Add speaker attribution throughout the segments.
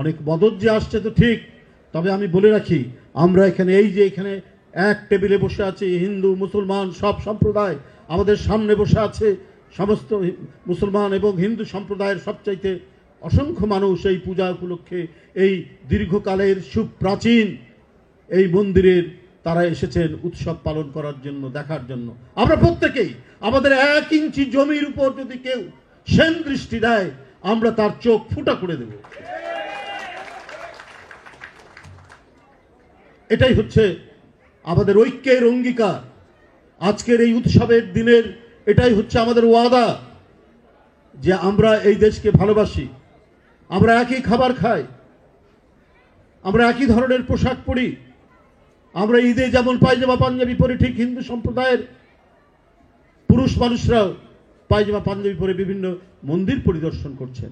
Speaker 1: অনেক মদত যে আসছে তো ঠিক, তবে আমি বলে রাখি আমরা এখানে এই যে এখানে এক টেবিলে বসে আছি হিন্দু মুসলমান সব সম্প্রদায়, আমাদের সামনে বসে আছে সমস্ত মুসলমান এবং হিন্দু সম্প্রদায়ের সবচাইতে অসংখ্য মানুষ এই পূজা উপলক্ষে এই দীর্ঘকালের সুপ্রাচীন এই মন্দিরের তারা এসেছেন উৎসব পালন করার জন্য, দেখার জন্য। আমরা প্রত্যেকেই আমাদের 1 ইঞ্চি জমির উপর যদি কেউ সেন দৃষ্টি দেয় আমরা তার চোখ ফুটা করে দেব। এটাই হচ্ছে আমাদের ঐক্যের অঙ্গীকার। আজকের এই উৎসবের দিনের এটাই হচ্ছে আমাদের ওয়াদা যে আমরা এই দেশকে ভালোবাসি, আমরা একই খাবার খাই, আমরা একই ধরনের পোশাক পরি, আমরা ঈদে যেমন পায়জামা পাঞ্জাবি পরি ঠিক হিন্দু সম্প্রদায়ের পুরুষ মানুষরাও পায়জামা পাঞ্জাবি পরে বিভিন্ন মন্দির পরিদর্শন করছেন,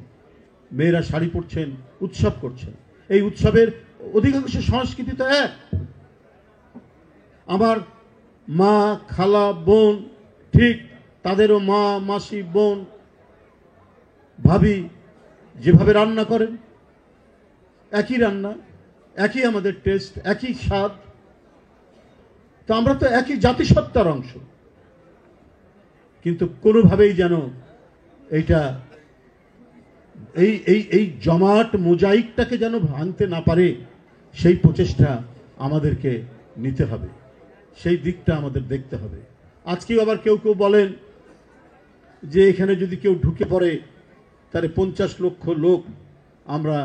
Speaker 1: মেয়েরা শাড়ি পরছেন, উৎসব করছেন। এই উৎসবের অধিকাংশ সংস্কৃতি তো এক। আমার মা খালা বোন ঠিক তাদেরও মা মাসি বোন ভাবি যেভাবে রান্না করেন একই রান্না, একই আমাদের টেস্ট, একই স্বাদ, তো আমরা তো একই জাতিসত্তার অংশ। কিন্তু কোনোভাবেই যেন এইটা এই এই এই জমাট মোজাইকটাকে যেন ভাঙতে না পারে সেই প্রচেষ্টা আমাদেরকে নিতে হবে, সেই দিকটা আমাদের দেখতে হবে। আজকেও আবার কেউ কেউ বলেন যে এখানে যদি কেউ ঢুকে পড়ে তাহলে 50 লক্ষ লোক আমরা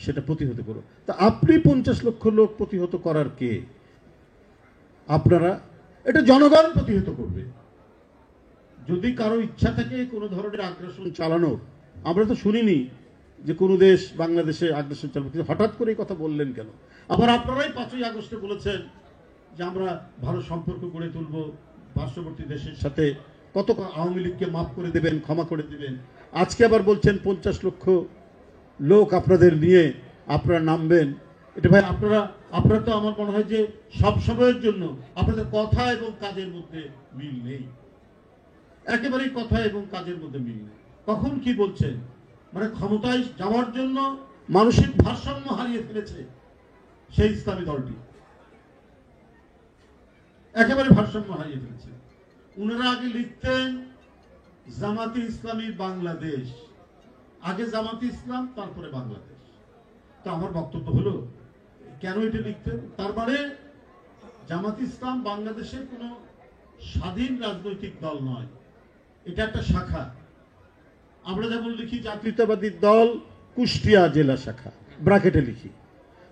Speaker 1: সেটা প্রতিহত করব। তা আপনি 50 লক্ষ লোক প্রতিহত করার কে? আপনারা, এটা জনগণ প্রতিহত করবে। যদি কারো ইচ্ছা থাকে কোনো ধরনের আগ্রাসন চালানোর, আমরা তো শুনিনি যে কোনো দেশ বাংলাদেশে আগ্রাসন চালাবে, হঠাৎ করে এই কথা বললেন কেন? আবার আপনারাই 5ই আগস্টে বলেছেন যে আমরা ভালো সম্পর্ক গড়ে তুলব পার্শ্ববর্তী দেশের সাথে, কত আওয়ামী লীগকে মাফ করে দেবেন, ক্ষমা করে দেবেন। আজকে আবার বলছেন 50 লক্ষ লোক আপনাদের নিয়ে আপনারা নামবেন। এটা ভাই আপনারা তো আমার মনে হয় যে সব সময়ের জন্য আপনাদের কথা এবং কাজের মধ্যে মিল নেই, একেবারেই কথা এবং কাজের মধ্যে মিল নেই। কখন কি বলছেন, মানে ক্ষমতায় যাওয়ার জন্য মানসিক ভারসাম্য হারিয়ে ফেলেছে সেই ইসলামী দলটি, একেবারে ভারসাম্য হারিয়ে ফেলেছে। উনারা আগে লিখতেন জামাতে ইসলামী বাংলাদেশ, আগে জামাতে ইসলাম তারপরে বাংলাদেশ। তো আমার বক্তব্য হলো কেন এটা লিখতেন? তার মানে জামাতে ইসলাম বাংলাদেশের কোনো স্বাধীন রাজনৈতিক দল নয়, এটা একটা শাখা। আমরা যেমন লিখি জাতীয়তাবাদী দল কুষ্টিয়া জেলা শাখা, ব্র্যাকেটে লিখি,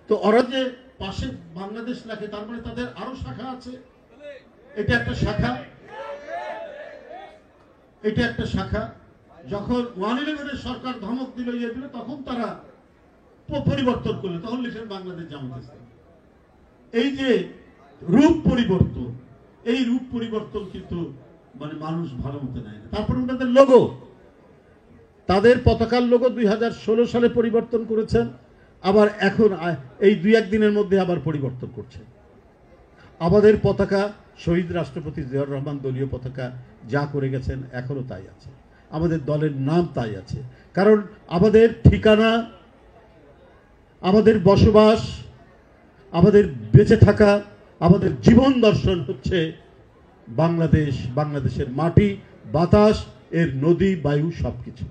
Speaker 1: তো ওরা যে পাশে বাংলাদেশ লেখে তার মানে তাদের আরো শাখা আছে। এটা একটা শাখা, এটা একটা শাখা। যখন 111-এর সরকার ধমক দিল ইয়ে দিল তখন তারা পরিবর্তন করলো, তখন লিখলেন বাংলাদেশ জামাত ইসলাম। এই যে রূপ পরিবর্তন, এই রূপ পরিবর্তন কিন্তু মানে মানুষ ভালো মতো নেয় না। তারপরে ওনাদের লোগো, তাদের পতাকার লোগো 2016 সালে পরিবর্তন করেছেন, আবার এখন এই 2-1 দিনের মধ্যে আবার পরিবর্তন করছেন। আমাদের পতাকা শহীদ রাষ্ট্রপতি জিয়াউর রহমান দলীয় পতাকা যা করে গেছেন এখনো তাই আছে, আমাদের দলের নাম তাই আছে। কারণ আমাদের ঠিকানা, আমাদের বসবাস, আমাদের বেঁচে থাকা, আমাদের জীবন দর্শন হচ্ছে বাংলাদেশ, বাংলাদেশের মাটি, বাতাস, এর নদী, বায়ু সবকিছু।